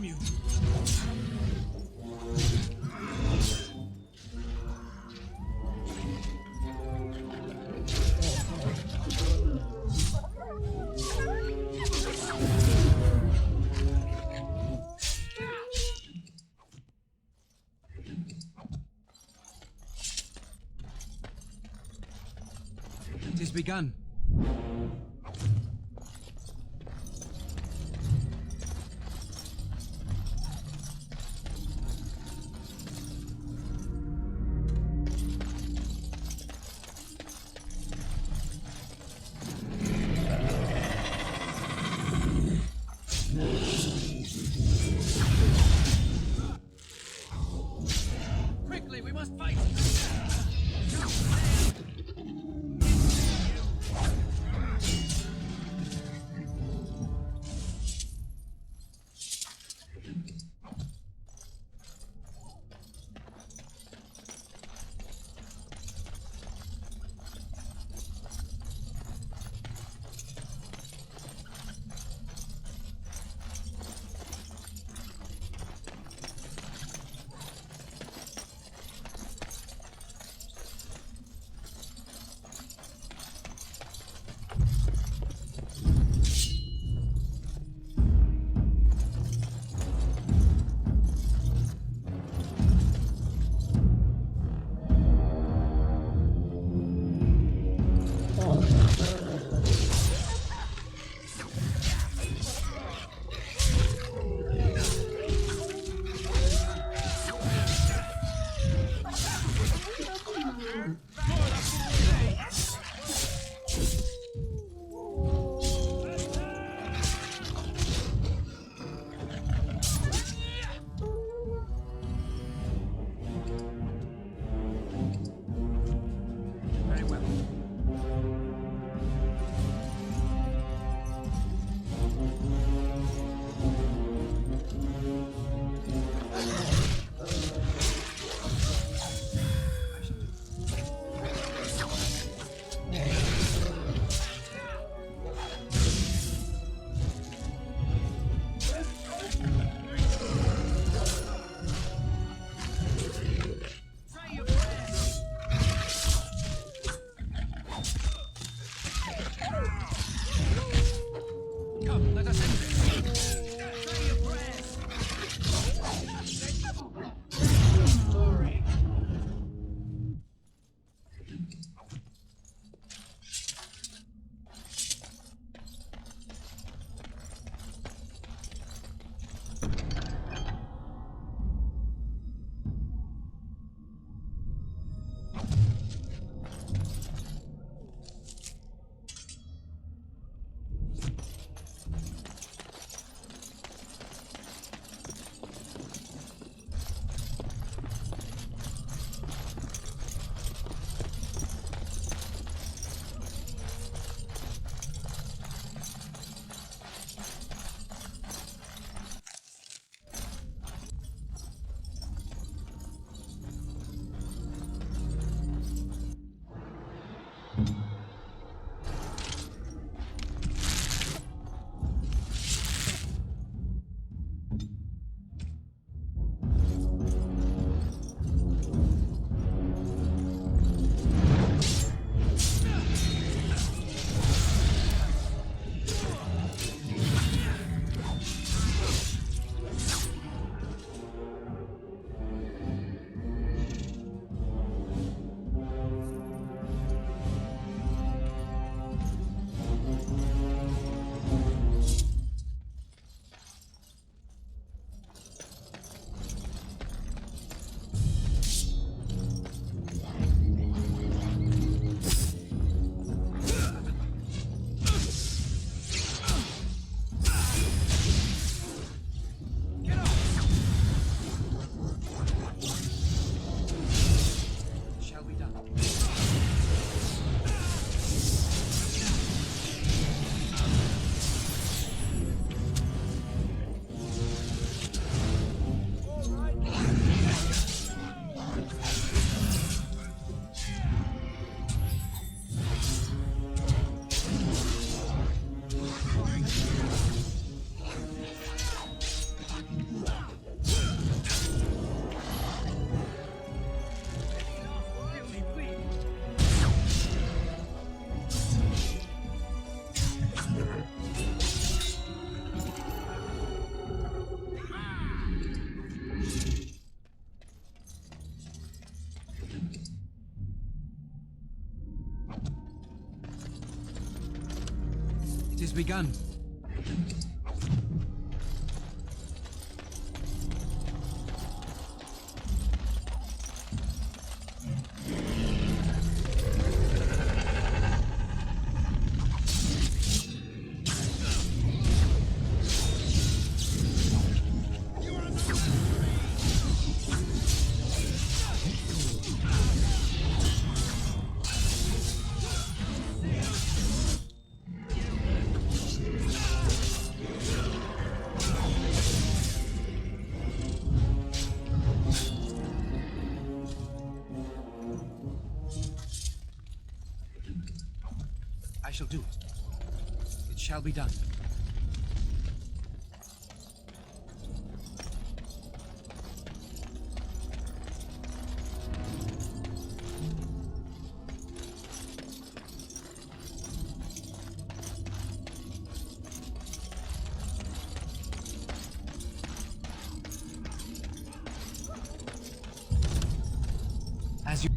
you. It has begun. Quickly, we must fight! It has begun. I shall do it. It shall be done. As you...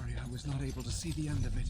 I was not able to see the end of it.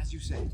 You say.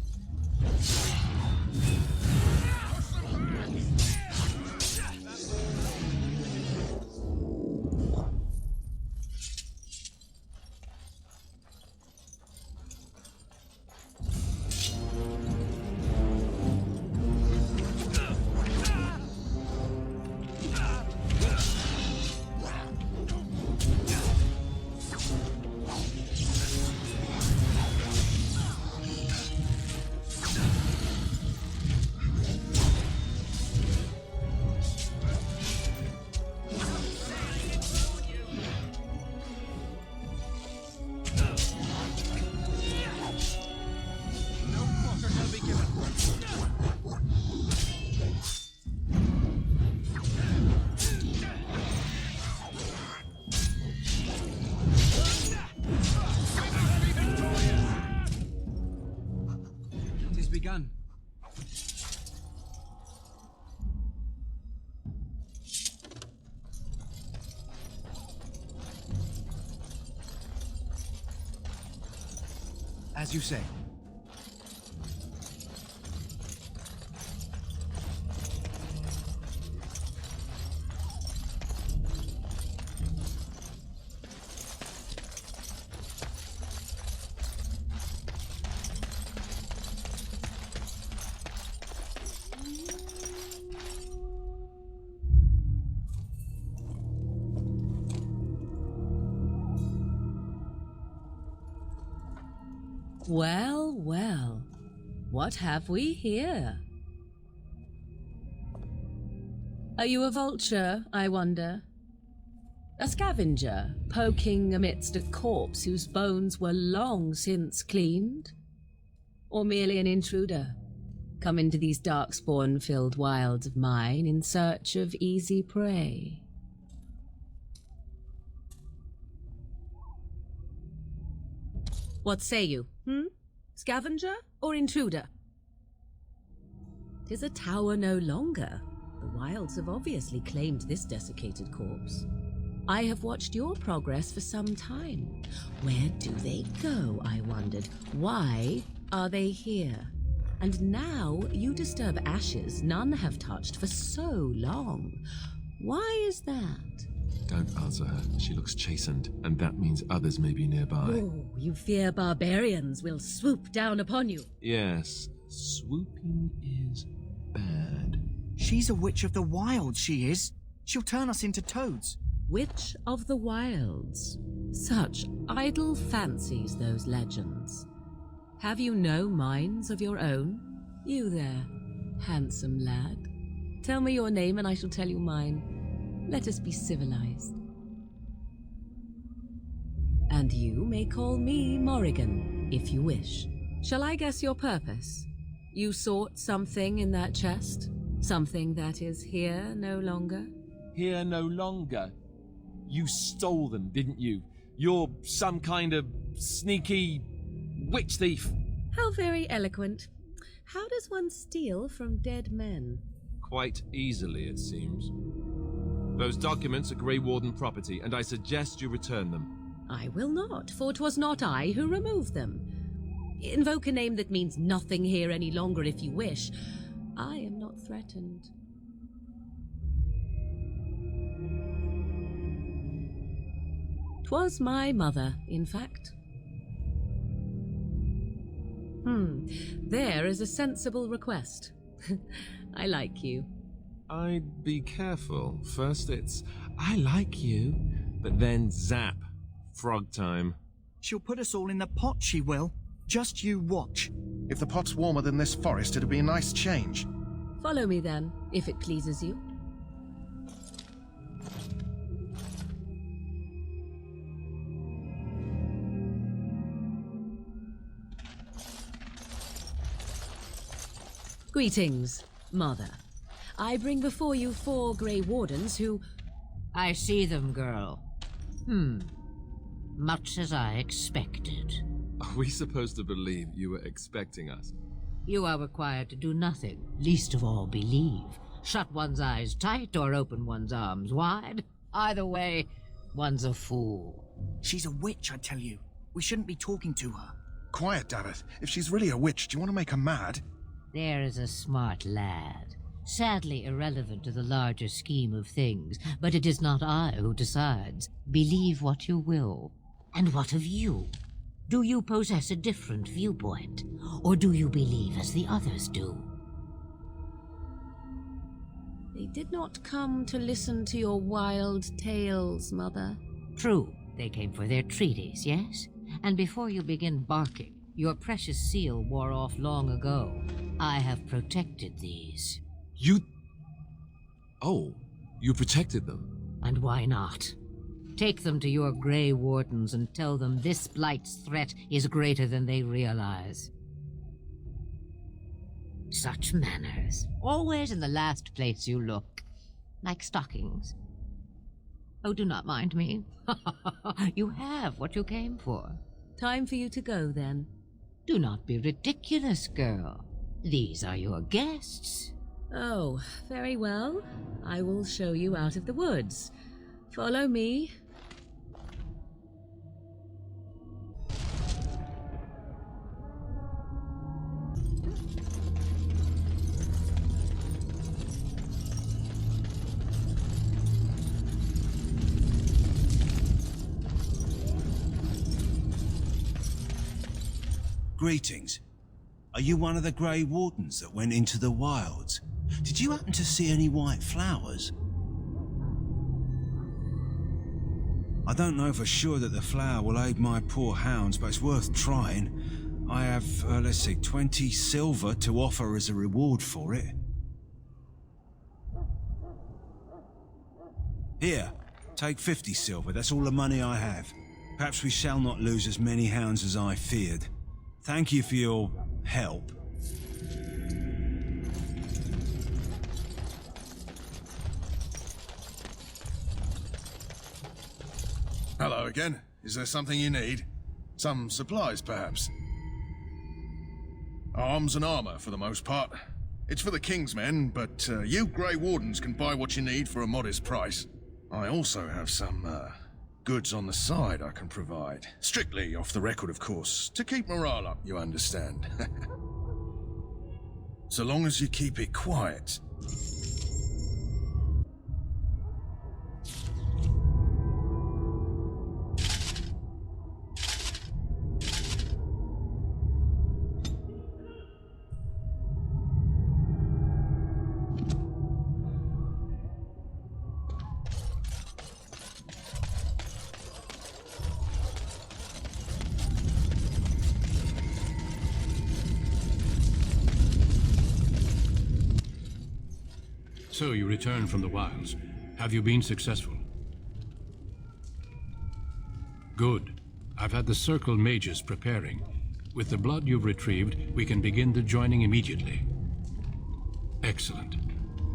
Begun. As you say. Well, well, what have we here? Are you a vulture, I wonder? A scavenger, poking amidst a corpse whose bones were long since cleaned? Or merely an intruder, come into these darkspawn-filled wilds of mine in search of easy prey? What say you, Scavenger or intruder? 'Tis a tower no longer. The wilds have obviously claimed this desiccated corpse. I have watched your progress for some time. Where do they go, I wondered? Why are they here? And now you disturb ashes none have touched for so long. Why is that? Don't answer her. She looks chastened, and that means others may be nearby. Oh, you fear barbarians will swoop down upon you. Yes, swooping is bad. She's a witch of the wilds, she is. She'll turn us into toads. Witch of the wilds. Such idle fancies, those legends. Have you no minds of your own? You there, handsome lad. Tell me your name and I shall tell you mine. Let us be civilized. And you may call me Morrigan, if you wish. Shall I guess your purpose? You sought something in that chest? Something that is here no longer? Here no longer? You stole them, didn't you? You're some kind of sneaky witch thief. How very eloquent. How does one steal from dead men? Quite easily, it seems. Those documents are Grey Warden property, and I suggest you return them. I will not, for 'twas not I who removed them. Invoke a name that means nothing here any longer if you wish. I am not threatened. 'Twas my mother, in fact. There is a sensible request. I like you. I'd be careful. First it's, I like you, but then zap. Frog time. She'll put us all in the pot, she will. Just you watch. If the pot's warmer than this forest, it'll be a nice change. Follow me then, if it pleases you. Greetings, Mother. I bring before you 4 Grey Wardens who... I see them, girl. Much as I expected. Are we supposed to believe you were expecting us? You are required to do nothing, least of all believe. Shut one's eyes tight or open one's arms wide. Either way, one's a fool. She's a witch, I tell you. We shouldn't be talking to her. Quiet, Davith. If she's really a witch, do you want to make her mad? There is a smart lad. Sadly irrelevant to the larger scheme of things, but it is not I who decides. Believe what you will. And what of you? Do you possess a different viewpoint? Or do you believe as the others do? They did not come to listen to your wild tales, Mother. True, they came for their treaties, yes? And before you begin barking, your precious seal wore off long ago. I have protected these. You... Oh, you protected them. And why not? Take them to your Grey Wardens and tell them this blight's threat is greater than they realize. Such manners. Always in the last place you look. Like stockings. Oh, do not mind me. You have what you came for. Time for you to go, then. Do not be ridiculous, girl. These are your guests. Oh, very well. I will show you out of the woods. Follow me. Greetings. Are you one of the Grey Wardens that went into the wilds? Did you happen to see any white flowers? I don't know for sure that the flower will aid my poor hounds, but it's worth trying. I have, let's see, 20 silver to offer as a reward for it. Here, take 50 silver. That's all the money I have. Perhaps we shall not lose as many hounds as I feared. Thank you for your help. Hello again. Is there something you need? Some supplies, perhaps? Arms and armour, for the most part. It's for the King's men, but you Grey Wardens can buy what you need for a modest price. I also have some, goods on the side I can provide. Strictly off the record, of course. To keep morale up, you understand. So long as you keep it quiet. So you returned from the wilds. Have you been successful? Good. I've had the Circle mages preparing. With the blood you've retrieved, we can begin the joining immediately. Excellent.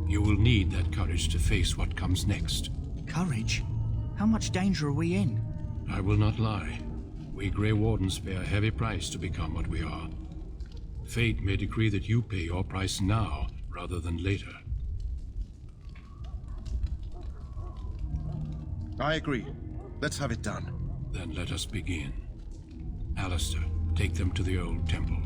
You will need that courage to face what comes next. Courage? How much danger are we in? I will not lie. We Grey Wardens pay a heavy price to become what we are. Fate may decree that you pay your price now, rather than later. I agree. Let's have it done. Then let us begin. Alistair, take them to the old temple.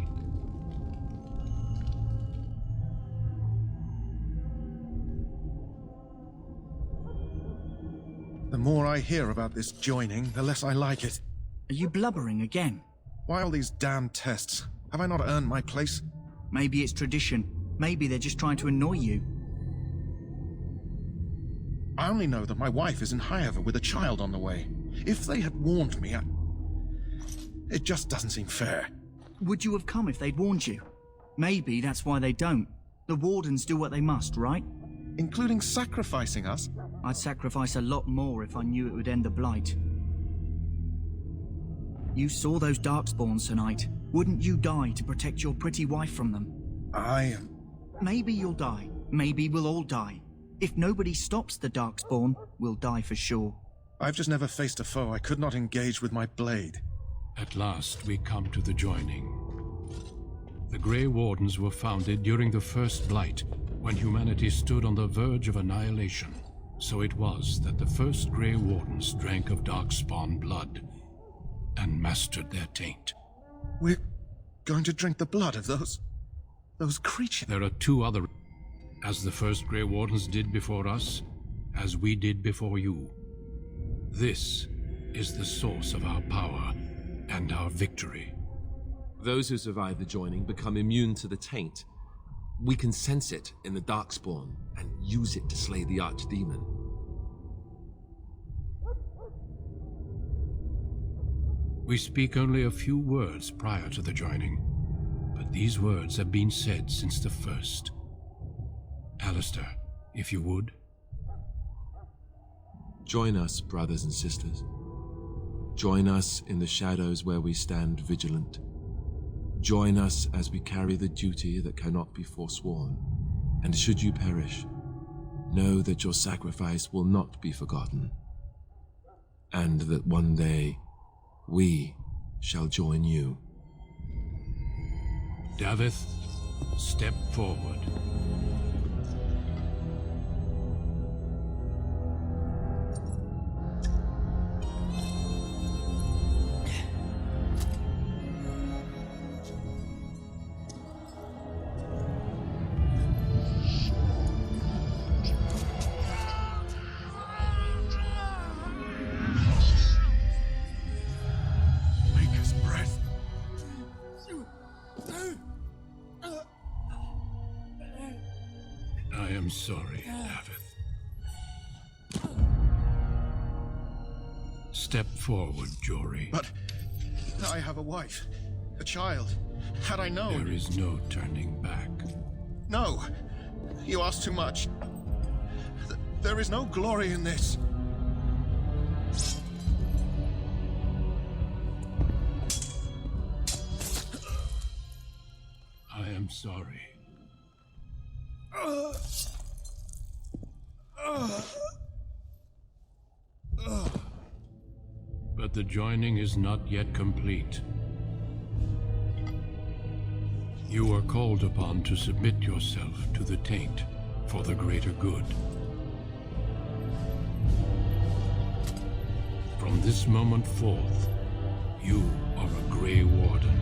The more I hear about this joining, the less I like it. Are you blubbering again? Why all these damn tests? Have I not earned my place? Maybe it's tradition. Maybe they're just trying to annoy you. I only know that my wife is in Highever with a child on the way. If they had warned me, it just doesn't seem fair. Would you have come if they'd warned you? Maybe that's why they don't. The Wardens do what they must, right? Including sacrificing us? I'd sacrifice a lot more if I knew it would end the Blight. You saw those Darkspawns tonight. Wouldn't you die to protect your pretty wife from them? Maybe you'll die. Maybe we'll all die. If nobody stops the Darkspawn, we'll die for sure. I've just never faced a foe I could not engage with my blade. At last, we come to the joining. The Grey Wardens were founded during the First Blight, when humanity stood on the verge of annihilation. So it was that the first Grey Wardens drank of Darkspawn blood and mastered their taint. We're going to drink the blood of those creatures? There are two other... As the first Grey Wardens did before us, as we did before you. This is the source of our power and our victory. Those who survive the joining become immune to the taint. We can sense it in the Darkspawn and use it to slay the Archdemon. We speak only a few words prior to the joining, but these words have been said since the first. Alistair, if you would. Join us, brothers and sisters. Join us in the shadows where we stand vigilant. Join us as we carry the duty that cannot be forsworn. And should you perish, know that your sacrifice will not be forgotten, and that one day we shall join you. Davith, step forward. I am sorry, Davith. Step forward, Jory. But I have a wife, a child. Had I known... There is no turning back. No, you ask too much. There is no glory in this. sorry. But the joining is not yet complete. You are called upon to submit yourself to the taint for the greater good. From this moment forth, you are a Grey Warden.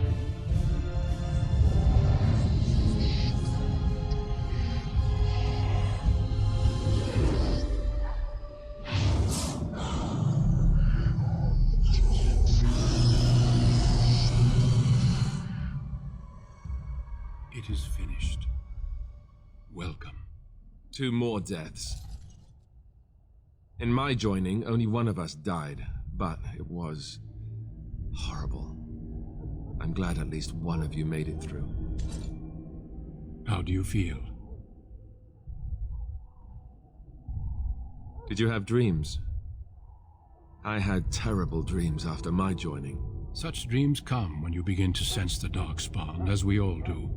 It is finished. Welcome. 2 more deaths. In my joining, only one of us died, but it was horrible. I'm glad at least one of you made it through. How do you feel? Did you have dreams? I had terrible dreams after my joining. Such dreams come when you begin to sense the darkspawn, as we all do.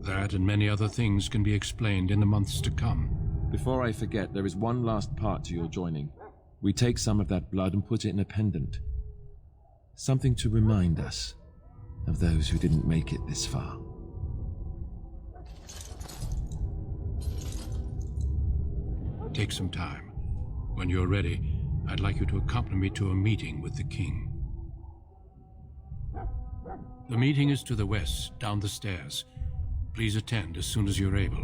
That and many other things can be explained in the months to come. Before I forget, there is one last part to your joining. We take some of that blood and put it in a pendant. Something to remind us of those who didn't make it this far. Take some time. When you're ready, I'd like you to accompany me to a meeting with the king. The meeting is to the west, down the stairs. Please attend as soon as you're able.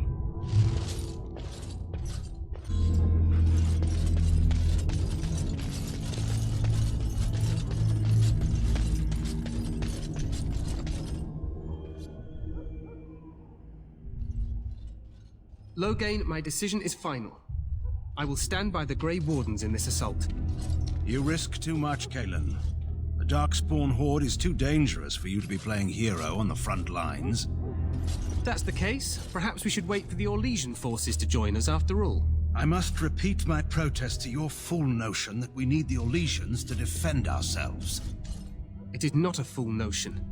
Loghain, my decision is final. I will stand by the Grey Wardens in this assault. You risk too much, Kalen. The Darkspawn Horde is too dangerous for you to be playing hero on the front lines. If that's the case, perhaps we should wait for the Orlesian forces to join us after all. I must repeat my protest to your fool notion that we need the Orlesians to defend ourselves. It is not a fool notion.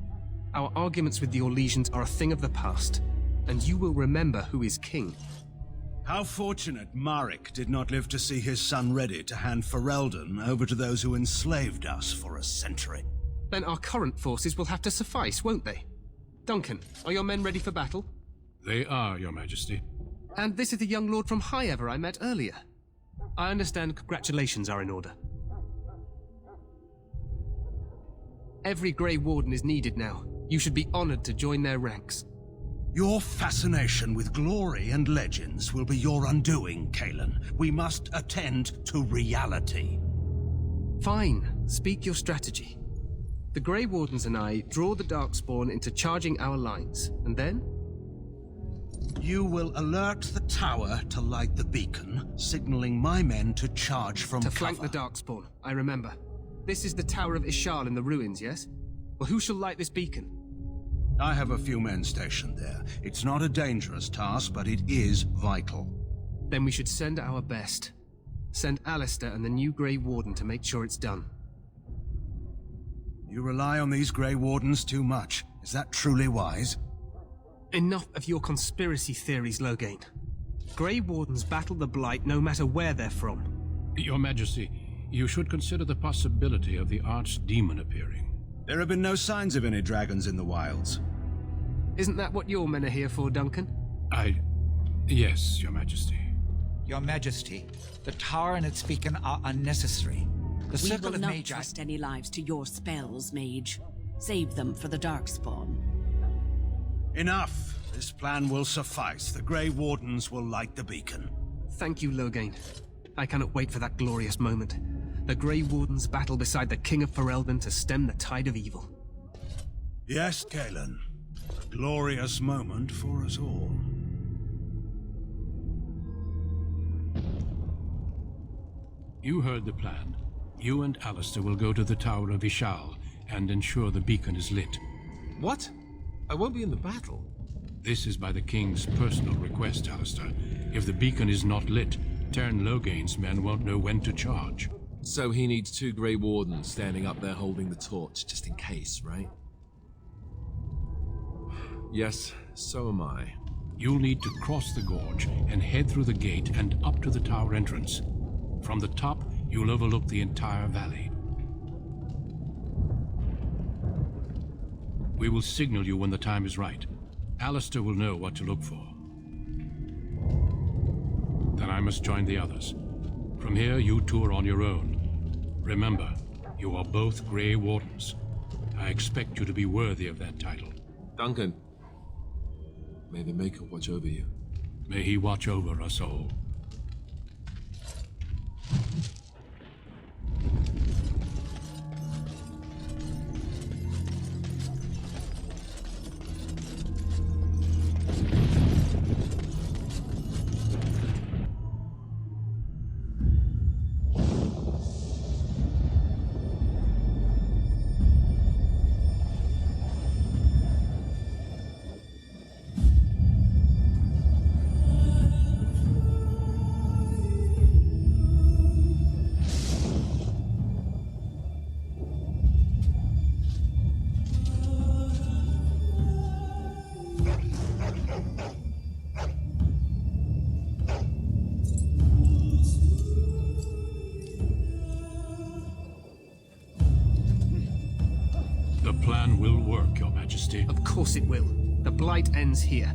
Our arguments with the Orlesians are a thing of the past, and you will remember who is king. How fortunate Marek did not live to see his son ready to hand Ferelden over to those who enslaved us for a century. Then our current forces will have to suffice, won't they? Duncan, are your men ready for battle? They are, Your Majesty. And this is the young lord from High Ever I met earlier. I understand congratulations are in order. Every Grey Warden is needed now. You should be honored to join their ranks. Your fascination with glory and legends will be your undoing, Kalen. We must attend to reality. Fine. Speak your strategy. The Grey Wardens and I draw the Darkspawn into charging our lines, and then? You will alert the tower to light the beacon, signaling my men to charge from To cover. flank the Darkspawn, I remember. This is the Tower of Ishal in the ruins, yes? Well, who shall light this beacon? I have a few men stationed there. It's not a dangerous task, but it is vital. Then we should send our best. Send Alistair and the new Grey Warden to make sure it's done. You rely on these Grey Wardens too much. Is that truly wise? Enough of your conspiracy theories, Loghain. Grey Wardens battle the Blight no matter where they're from. Your Majesty, you should consider the possibility of the Archdemon appearing. There have been no signs of any dragons in the wilds. Isn't that what your men are here for, Duncan? Yes, Your Majesty. Your Majesty, the tower and its beacon are unnecessary. The We circle will of not Magi... trust any lives to your spells, mage. Save them for the Darkspawn. Enough! This plan will suffice. The Grey Wardens will light the beacon. Thank you, Loghain. I cannot wait for that glorious moment. The Grey Wardens battle beside the King of Ferelden to stem the tide of evil. Yes, Kalen. A glorious moment for us all. You heard the plan. You and Alistair will go to the Tower of Ishal and ensure the beacon is lit. What? I won't be in the battle. This is by the King's personal request, Alistair. If the beacon is not lit, Tern Loghain's men won't know when to charge. So he needs 2 Grey Wardens standing up there holding the torch, just in case, right? Yes, so am I. You'll need to cross the gorge and head through the gate and up to the tower entrance. From the top, you'll overlook the entire valley. We will signal you when the time is right. Alistair will know what to look for. Then I must join the others. From here, you two are on your own. Remember, you are both Grey Wardens. I expect you to be worthy of that title. Duncan, may the Maker watch over you. May he watch over us all. The plan will work, Your Majesty. Of course it will. The blight ends here.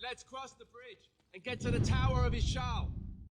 Let's cross the bridge and get to the Tower of Ishal.